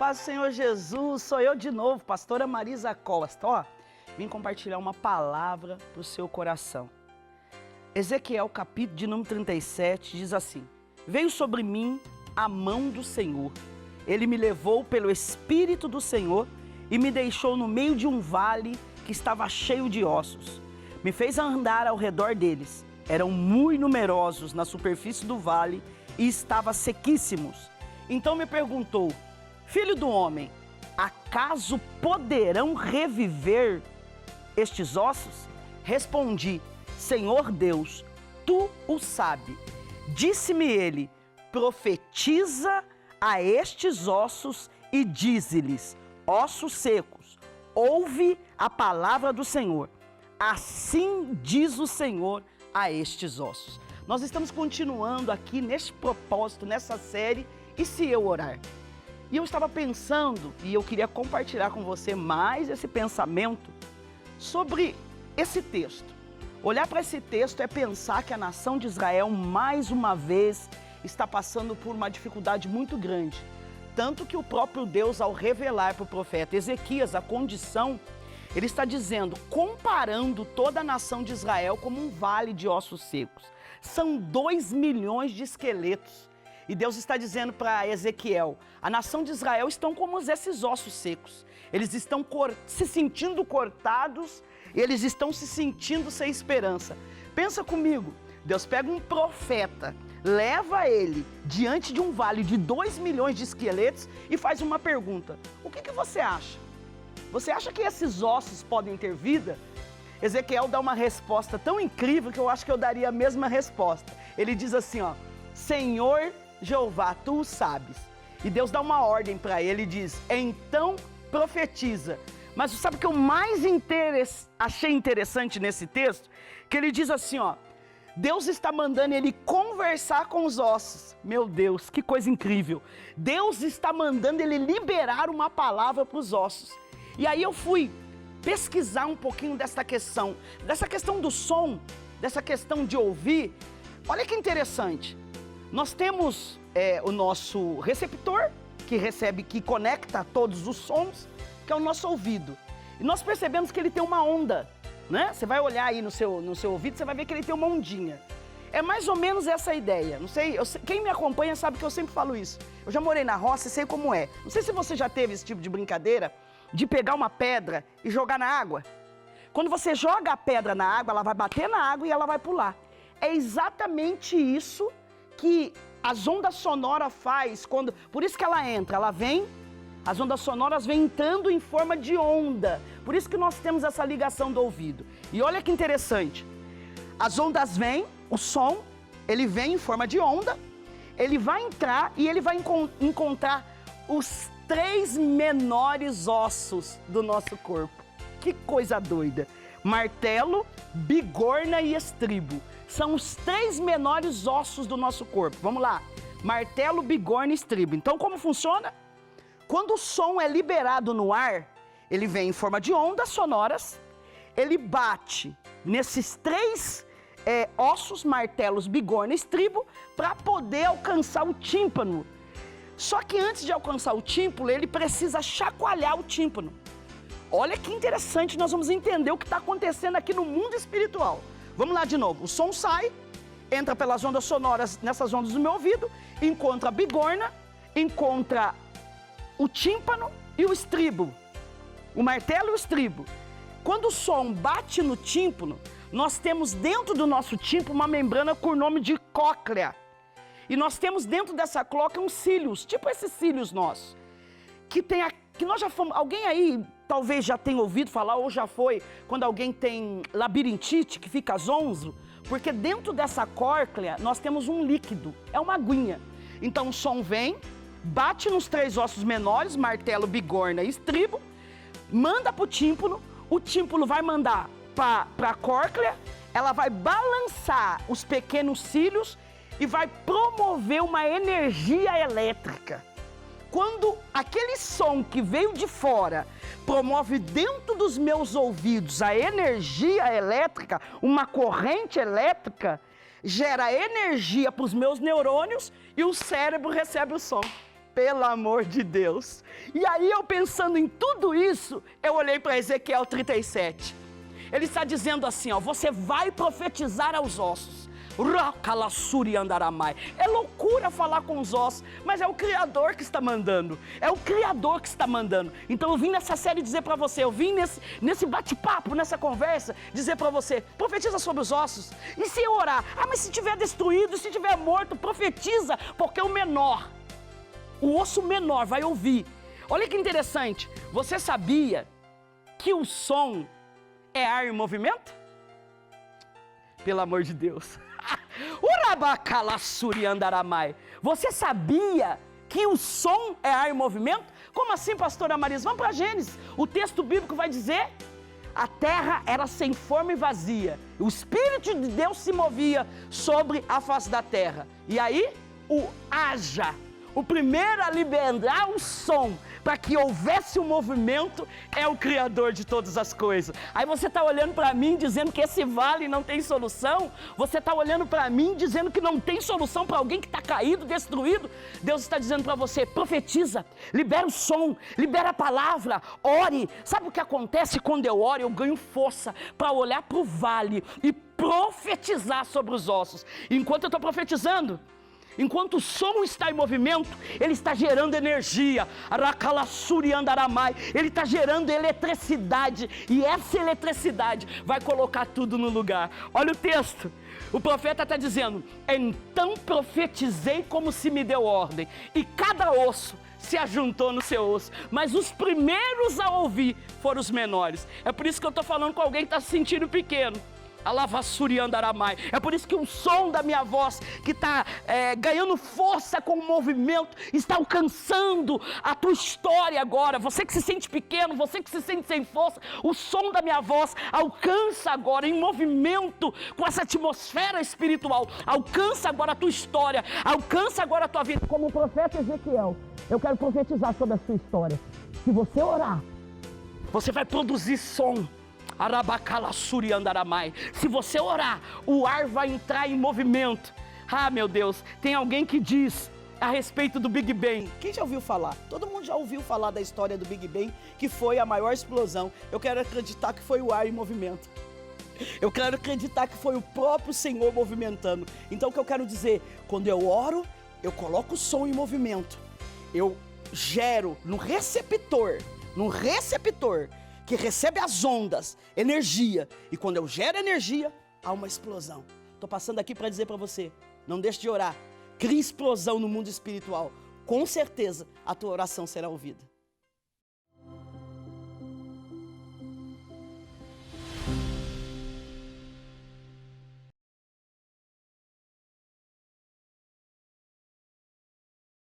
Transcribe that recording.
paz do Senhor Jesus, sou eu de novo, pastora Marisa Costa. Ó, vim compartilhar uma palavra para o seu coração. Ezequiel, capítulo de número 37, diz assim: Veio sobre mim a mão do Senhor. Ele me levou pelo Espírito do Senhor e me deixou no meio de um vale que estava cheio de ossos. Me fez andar ao redor deles. Eram muito numerosos na superfície do vale e estavam sequíssimos. Então me perguntou: Filho do homem, acaso poderão reviver estes ossos? Respondi: Senhor Deus, tu o sabe. Disse-me ele: profetiza a estes ossos e dize-lhes: ossos secos, ouve a palavra do Senhor. Assim diz o Senhor a estes ossos. Nós estamos continuando aqui neste propósito, nessa série, E se eu orar? E eu estava pensando, e eu queria compartilhar com você mais esse pensamento sobre esse texto. Olhar para esse texto é pensar que a nação de Israel, mais uma vez, está passando por uma dificuldade muito grande. Tanto que o próprio Deus, ao revelar para o profeta Ezequias a condição, ele está dizendo, comparando toda a nação de Israel como um vale de ossos secos. São 2 milhões de esqueletos. E Deus está dizendo para Ezequiel, a nação de Israel estão como esses ossos secos. Eles estão se sentindo cortados, eles estão se sentindo sem esperança. Pensa comigo, Deus pega um profeta, leva ele diante de um vale de 2 milhões de esqueletos e faz uma pergunta: o que você acha? Você acha que esses ossos podem ter vida? Ezequiel dá uma resposta tão incrível que eu acho que eu daria a mesma resposta. Ele diz assim, ó: Senhor Jeová, tu o sabes. E Deus dá uma ordem para ele e diz: então profetiza. Mas sabe o que eu mais achei interessante nesse texto? Que ele diz assim, ó: Deus está mandando ele conversar com os ossos. Meu Deus, que coisa incrível. Deus está mandando ele liberar uma palavra para os ossos. E aí eu fui pesquisar um pouquinho dessa questão do som, dessa questão de ouvir. Olha que interessante. Nós temos o nosso receptor, que conecta todos os sons, que é o nosso ouvido. E nós percebemos que ele tem uma onda, né? Você vai olhar aí no seu ouvido, você vai ver que ele tem uma ondinha. É mais ou menos essa a ideia. Não sei, quem me acompanha sabe que eu sempre falo isso. Eu já morei na roça e sei como é. Não sei se você já teve esse tipo de brincadeira, de pegar uma pedra e jogar na água. Quando você joga a pedra na água, ela vai bater na água e ela vai pular. É exatamente isso que as ondas sonoras faz, por isso que ela vem, as ondas sonoras vêm entrando em forma de onda, por isso que nós temos essa ligação do ouvido. E olha que interessante, as ondas vêm, o som, ele vem em forma de onda, ele vai entrar e ele vai encontrar os 3 menores ossos do nosso corpo. Que coisa doida! Martelo, bigorna e estribo. São os 3 menores ossos do nosso corpo. Vamos lá. Martelo, bigorna e estribo. Então, como funciona? Quando o som é liberado no ar, ele vem em forma de ondas sonoras, ele bate nesses 3 ossos, martelos, bigorna e estribo, para poder alcançar o tímpano. Só que antes de alcançar o tímpano, ele precisa chacoalhar o tímpano. Olha que interessante, nós vamos entender o que está acontecendo aqui no mundo espiritual. Vamos lá de novo, o som sai, entra pelas ondas sonoras, nessas ondas do meu ouvido, encontra a bigorna, encontra o tímpano e o estribo, o martelo e o estribo. Quando o som bate no tímpano, nós temos dentro do nosso tímpano uma membrana com o nome de cóclea. E nós temos dentro dessa cóclea uns cílios, tipo esses cílios nossos, que nós já fomos, alguém aí talvez já tenha ouvido falar, ou já foi, quando alguém tem labirintite, que fica zonzo, porque dentro dessa cóclea nós temos um líquido, é uma aguinha. Então o som vem, bate nos 3 ossos menores, martelo, bigorna e estribo, manda para o tímpano vai mandar para a cóclea, ela vai balançar os pequenos cílios e vai promover uma energia elétrica. Quando aquele som que veio de fora promove dentro dos meus ouvidos a energia elétrica, uma corrente elétrica, gera energia para os meus neurônios e o cérebro recebe o som. Pelo amor de Deus. E aí eu pensando em tudo isso, eu olhei para Ezequiel 37. Ele está dizendo assim, ó, você vai profetizar aos ossos. É loucura falar com os ossos, mas é o Criador que está mandando. É o Criador que está mandando. Então eu vim nessa série dizer para você, eu vim nesse bate-papo, nessa conversa, dizer para você, profetiza sobre os ossos. E se eu orar? Ah, mas se tiver destruído, se tiver morto, profetiza, porque o osso menor vai ouvir. Olha que interessante, você sabia que o som é ar em movimento? Pelo amor de Deus. Você sabia que o som é ar em movimento? Como assim, pastora Marisa? Vamos para Gênesis. O texto bíblico vai dizer: a terra era sem forma e vazia. O Espírito de Deus se movia sobre a face da terra. E aí, o haja, o primeiro a liberar o som para que houvesse um movimento, é o Criador de todas as coisas. Aí você está olhando para mim dizendo que esse vale não tem solução? Você está olhando para mim dizendo que não tem solução para alguém que está caído, destruído? Deus está dizendo para você, profetiza, libera o som, libera a palavra, ore. Sabe o que acontece quando eu oro? Eu ganho força para olhar para o vale e profetizar sobre os ossos. Enquanto eu estou profetizando, enquanto o som está em movimento, ele está gerando energia, ele está gerando eletricidade, e essa eletricidade vai colocar tudo no lugar. Olha o texto, o profeta está dizendo, então profetizei como se me deu ordem, e cada osso se ajuntou no seu osso, mas os primeiros a ouvir foram os menores. É por isso que eu estou falando com alguém que está se sentindo pequeno. É por isso que o som da minha voz, que está ganhando força com o movimento, está alcançando a tua história agora. Você que se sente pequeno, você que se sente sem força, o som da minha voz alcança agora em movimento com essa atmosfera espiritual. Alcança agora a tua história, alcança agora a tua vida. Como o profeta Ezequiel, eu quero profetizar sobre a sua história. Se você orar, você vai produzir som. Se você orar, o ar vai entrar em movimento. Ah, meu Deus, tem alguém que diz a respeito do Big Bang. Quem já ouviu falar? Todo mundo já ouviu falar da história do Big Bang, que foi a maior explosão. Eu quero acreditar que foi o ar em movimento. Eu quero acreditar que foi o próprio Senhor movimentando. Então o que eu quero dizer, quando eu oro, eu coloco o som em movimento. Eu gero no receptor, que recebe as ondas, energia. E quando eu gero energia, há uma explosão. Estou passando aqui para dizer para você, não deixe de orar. Crie explosão no mundo espiritual. Com certeza, a tua oração será ouvida.